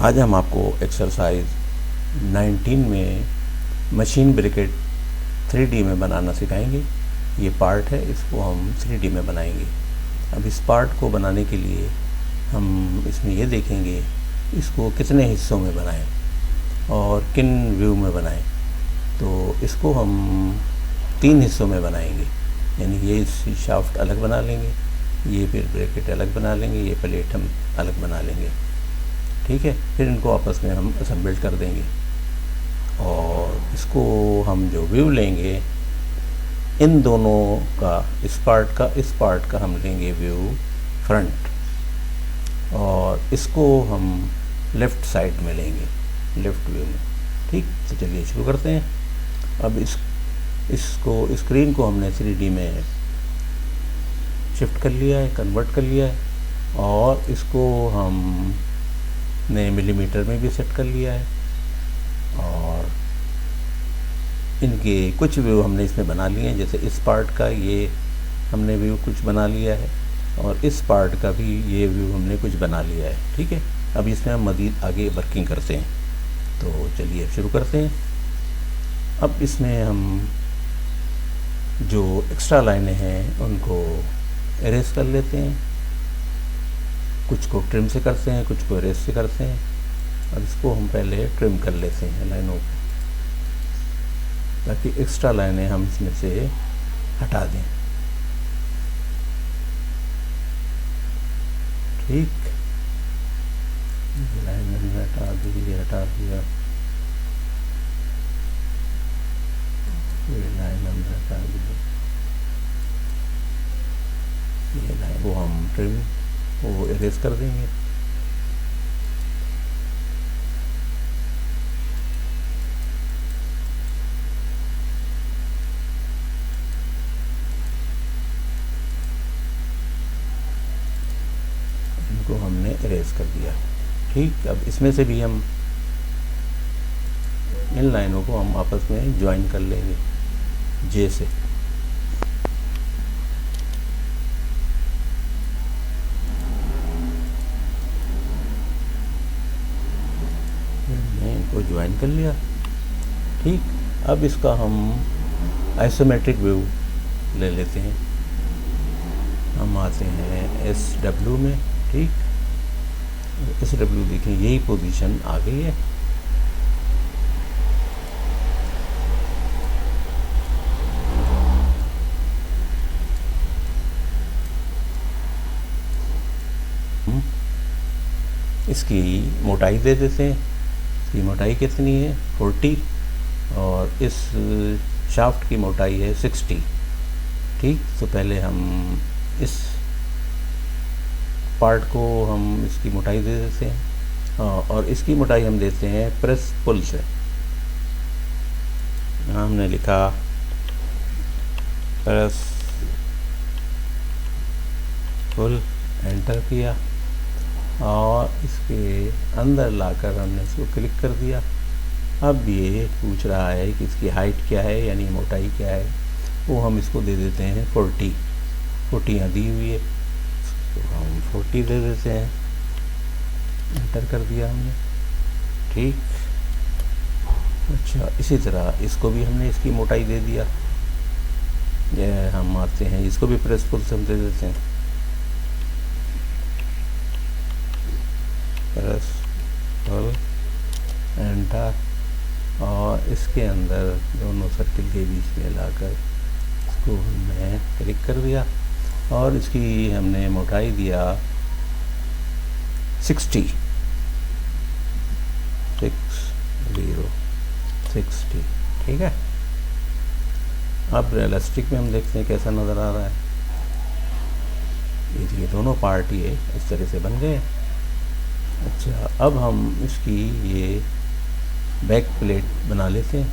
आज हम आपको एक्सरसाइज 19 में मशीन ब्रैकेट 3D में बनाना सिखाएंगे। ये पार्ट है, इसको हम 3D में बनाएंगे। अब इस पार्ट को बनाने के लिए हम इसमें ये देखेंगे इसको कितने हिस्सों में बनाएं और किन व्यू में बनाएं। तो इसको हम 3 हिस्सों में बनाएंगे, यानी ये शाफ्ट अलग बना लेंगे, ये फिर ब्रैकेट अलग बना लेंगे, ये प्लेट हम अलग बना लेंगे। ठीक है, फिर इनको आपस में हम असेंबल कर देंगे और इसको हम जो व्यू लेंगे इन दोनों का, इस पार्ट का हम लेंगे व्यू फ्रंट, और इसको हम लेफ़्ट साइड में लेंगे, लेफ़्ट व्यू में। ठीक, तो चलिए शुरू करते हैं। अब इसको स्क्रीन को हमने 3D में शिफ्ट कर लिया है, कन्वर्ट कर लिया है, और इसको हम ने मिलीमीटर में भी सेट कर लिया है, और इनके कुछ व्यू हमने इसमें बना लिए हैं। जैसे इस पार्ट का ये हमने व्यू कुछ बना लिया है, और इस पार्ट का भी ये व्यू हमने कुछ बना लिया है। ठीक है, अब इसमें हम मज़ीद आगे वर्किंग करते हैं। तो चलिए शुरू करते हैं। अब इसमें हम जो एक्स्ट्रा लाइनें हैं उनको इरेज कर लेते हैं, कुछ को ट्रिम से करते हैं, कुछ को इरेज से करते हैं। अब इसको हम पहले ट्रिम कर लेते हैं लाइनों को, ताकि एक्स्ट्रा लाइनें हम इसमें से हटा दें। ठीक, ये लाइन हमने हटा दी, ये हटा दिया, ये लाइन हमने हटा दी, ये लाइन वो हम ट्रिम वो इरेज कर देंगे। इनको हमने इरेज कर दिया। ठीक, अब इसमें से भी हम इन लाइनों को हम आपस में ज्वाइन कर लेंगे जे से। को ज्वाइन कर लिया। ठीक, अब इसका हम आइसोमेट्रिक व्यू ले लेते हैं। हम आते हैं SW में। ठीक, SW देखें, यही पोजीशन आ गई है। इसकी मोटाई दे देते हैं। इसकी मोटाई कितनी है? 40, और इस शाफ्ट की मोटाई है 60। ठीक, तो पहले हम इस पार्ट को हम इसकी मोटाई दे देते हैं, और इसकी मोटाई हम देते हैं प्रेस पुल से। यहाँ हमने लिखा प्रेस पुल, एंटर किया, और इसके अंदर लाकर हमने इसको क्लिक कर दिया। अब ये पूछ रहा है कि इसकी हाइट क्या है, यानी मोटाई क्या है। वो हम इसको दे देते हैं 40 यहाँ दी हुई है, तो हम 40 दे देते हैं। एंटर कर दिया हमने। ठीक, अच्छा, इसी तरह इसको भी हमने इसकी मोटाई दे दिया। ये हम आते हैं, इसको भी प्रेस पुल से हम दे देते हैं, प्रेस पुल, एंटर, और इसके अंदर दोनों सर्किल के बीच में लाकर इसको हमने क्लिक कर दिया, और इसकी हमने मोटाई दिया 60। ठीक है, अब रियलिस्टिक में हम देखते हैं कैसा नज़र आ रहा है। ये दोनों पार्ट ये इस तरह से बन गए। अच्छा, अब हम इसकी ये बैक प्लेट बना लेते हैं।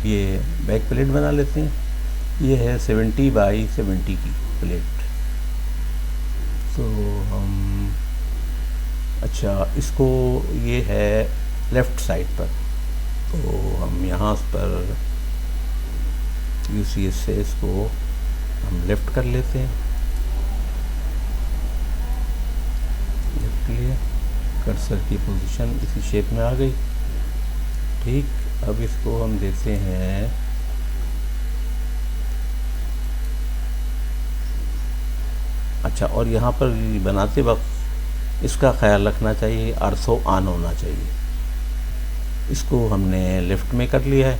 ये बैक प्लेट बना लेते हैं। ये है 70 बाई 70 की प्लेट। तो हम, अच्छा, इसको ये है लेफ़्ट साइड पर, तो हम यहाँ पर UCS से इसको हम लेफ्ट कर लेते हैं, लेफ्ट लिया, कर्सर की पोजीशन इसी शेप में आ गई। ठीक, अब इसको हम देते हैं अच्छा, और यहाँ पर बनाते वक्त इसका ख्याल रखना चाहिए आर्थो ऑन होना चाहिए। इसको हमने लेफ्ट में कर लिया है।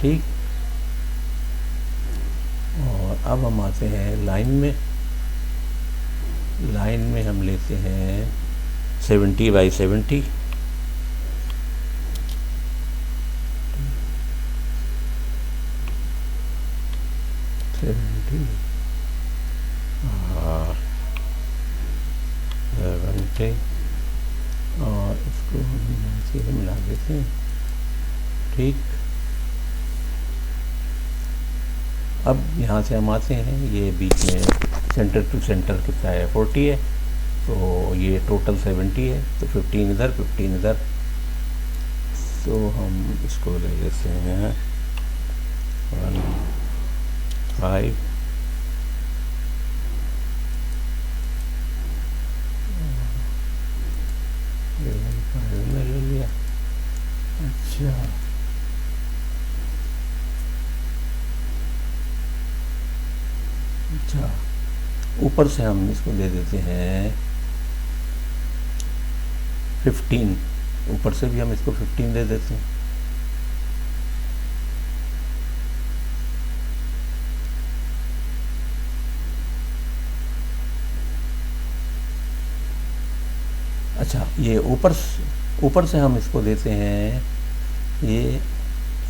ठीक, और अब हम आते हैं लाइन में। लाइन में हम लेते हैं 70x70, और इसको हम से मिला देते हैं। ठीक, अब यहाँ से हम आते हैं, ये बीच में सेंटर टू सेंटर कितना है 40 है, तो ये टोटल 70 है, तो 15 इधर 15 इधर, तो हम इसको ले लेते हैं 1 5 में ले लिया। अच्छा, अच्छा, ऊपर से हम इसको दे देते हैं 15, ऊपर से भी हम इसको 15 दे देते हैं। अच्छा, ये ऊपर से हम इसको देते हैं, ये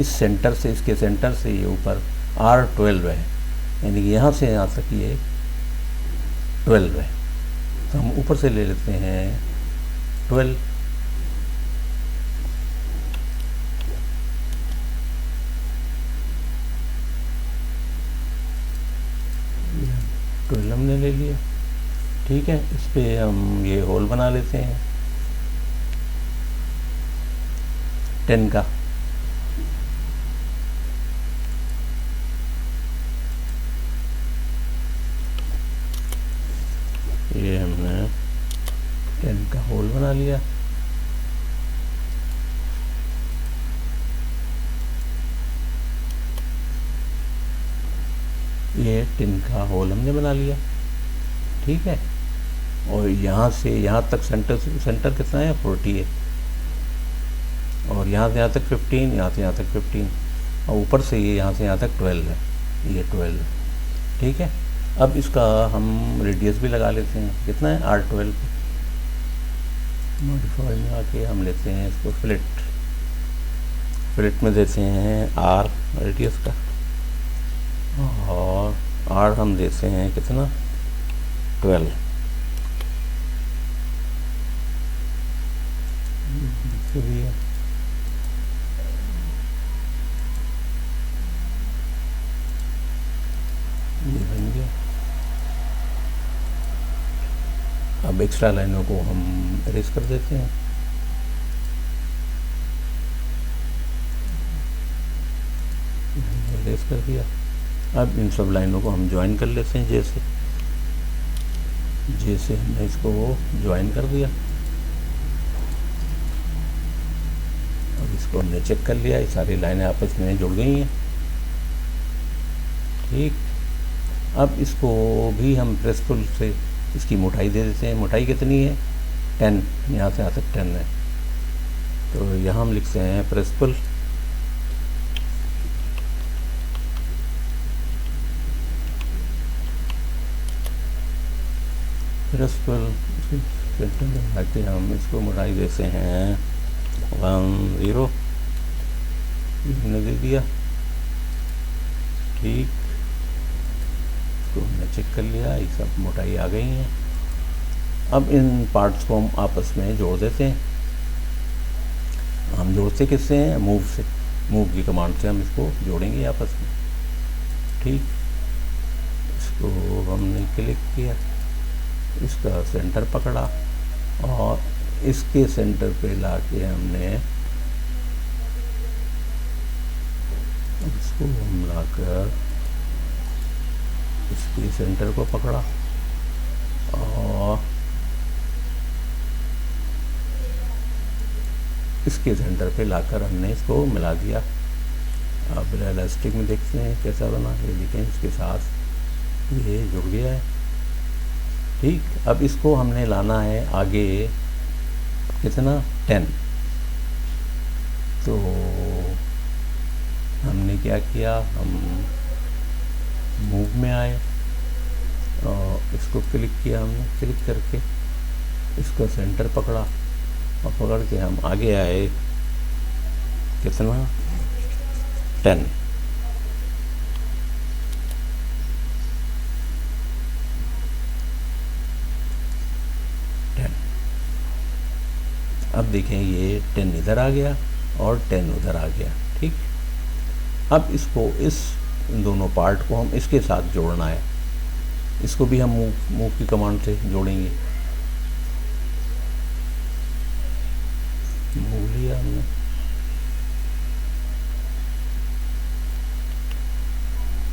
इस सेंटर से, इसके सेंटर से ये ऊपर R12 है, यानी कि यहाँ से यहाँ तक ये 12 है, तो हम ऊपर से ले लेते हैं 12। हमने ले लिया। ठीक है, इस पे हम ये होल बना लेते हैं 10 का। ये हमने 10 का होल बना लिया। ये 10 का होल हमने बना लिया। ठीक है, और यहाँ से यहाँ तक सेंटर कितना है 40 है, और यहाँ से यहाँ तक 15, यहाँ से यहाँ तक 15, और ऊपर से ये यहाँ से यहाँ तक 12 है, ये 12 है। ठीक है, अब इसका हम रेडियस भी लगा लेते हैं, कितना है R12। मॉडिफाई में आके हम लेते हैं इसको फिलेट में देते हैं R रेडियस का, और R हम देते हैं कितना 12। ये बन गया। अब एक्स्ट्रा लाइनों को हम इरेज कर देते हैं। इरेज कर दिया। अब इन सब लाइनों को हम ज्वाइन कर लेते हैं, जैसे हमने इसको ज्वाइन कर दिया। अब इसको हमने चेक कर लिया, ये सारी लाइनें आपस में जुड़ गई हैं। ठीक, अब इसको भी हम प्रेस पुल से इसकी मोटाई दे देते हैं। मोटाई कितनी है 10, यहाँ से यहाँ तक 10 है, तो यहाँ हम लिखते हैं प्रेस पुल सेंटर में आके हम इसको मोटाई देते हैं 10, हमने दे दिया। ठीक, तो हमने चेक कर लिया, ये सब मोटाई आ गई हैं। अब इन पार्ट्स को हम आपस में जोड़ देते हैं। हम जोड़ते किससे हैं, मूव से, मूव की कमांड से हम इसको जोड़ेंगे आपस में। ठीक, इसको हमने क्लिक किया, इसका सेंटर पकड़ा और इसके सेंटर पे लाके हमने अब इसको हम लाकर इसके सेंटर को पकड़ा और इसके सेंटर पे लाकर हमने इसको मिला दिया। अब इलास्टिक में देखते हैं कैसा बना। ये देखें, इसके साथ ये जुड़ गया है। ठीक, अब इसको हमने लाना है आगे कितना, 10। तो हमने क्या किया, हम मूव में आए और इसको क्लिक किया। हमने क्लिक करके इसका सेंटर पकड़ा और पकड़ के हम आगे आए कितना, 10। अब देखें ये 10 इधर आ गया और 10 उधर आ गया। ठीक, अब इसको इस दोनों पार्ट को हम इसके साथ जोड़ना है। इसको भी हम मूव की कमांड से जोड़ेंगे। मूव लिया हमने,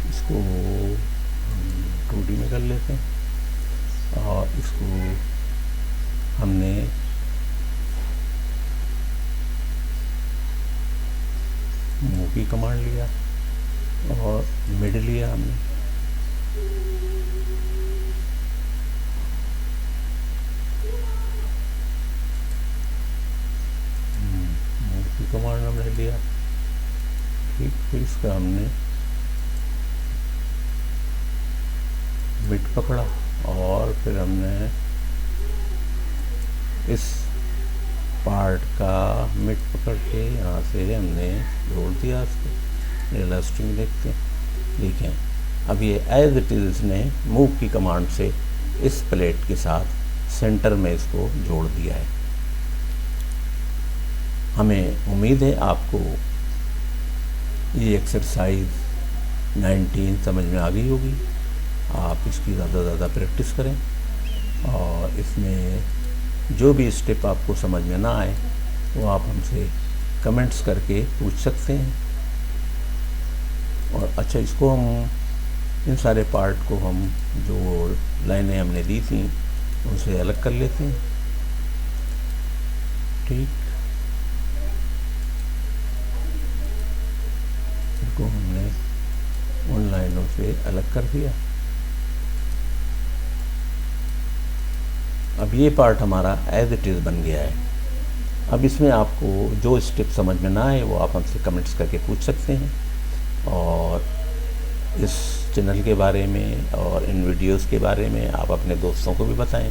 इसको 2D में कर लेते हैं और इसको हमने मूव की कमांड लिया और मिड लिया हमने। मूव की कमांड हमने लिया। ठीक, फिर इसका हमने मिड पकड़ा और फिर हमने इस पार्ट का मिड पकड़ के यहाँ से हमने जोड़ दिया इसको। इलास्टिक देखते हैं, देखें अब ये एज इट इज़ इसने मूव की कमांड से इस प्लेट के साथ सेंटर में इसको जोड़ दिया है। हमें उम्मीद है आपको ये एक्सरसाइज 19 समझ में आ गई होगी। आप इसकी ज़्यादा से ज़्यादा प्रैक्टिस करें और इसमें जो भी स्टेप आपको समझ में ना आए वो आप हमसे कमेंट्स करके पूछ सकते हैं। और अच्छा, इसको हम इन सारे पार्ट को हम जो लाइनें हमने दी थी उनसे अलग कर लेते हैं। ठीक, इनको हमने उन लाइनों से अलग कर दिया। अब ये पार्ट हमारा एज इट इज़ बन गया है। अब इसमें आपको जो स्टेप समझ में ना आए वो आप हमसे कमेंट्स करके पूछ सकते हैं। और इस चैनल के बारे में और इन वीडियोस के बारे में आप अपने दोस्तों को भी बताएं,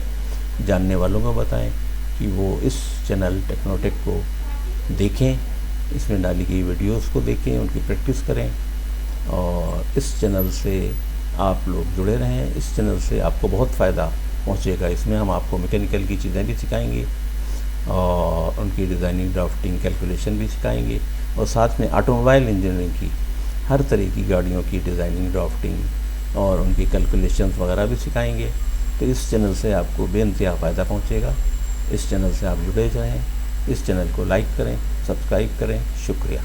जानने वालों को बताएं कि वो इस चैनल टेक्नोटेक को देखें, इसमें डाली गई वीडियोस को देखें, उनकी प्रैक्टिस करें और इस चैनल से आप लोग जुड़े रहें। इस चैनल से आपको बहुत फ़ायदा पहुँचेगा। इसमें हम आपको मैकेनिकल की चीज़ें भी सिखाएंगे और उनकी डिज़ाइनिंग, ड्राफ्टिंग, कैलकुलेशन भी सिखाएंगे और साथ में ऑटोमोबाइल इंजीनियरिंग की हर तरह की गाड़ियों की डिज़ाइनिंग, ड्राफ्टिंग और उनकी कैलकुलेशंस वगैरह भी सिखाएंगे। तो इस चैनल से आपको बेइंतहा फ़ायदा पहुँचेगा। इस चैनल से आप जुड़े रहें। इस चैनल को लाइक करें, सब्सक्राइब करें। शुक्रिया।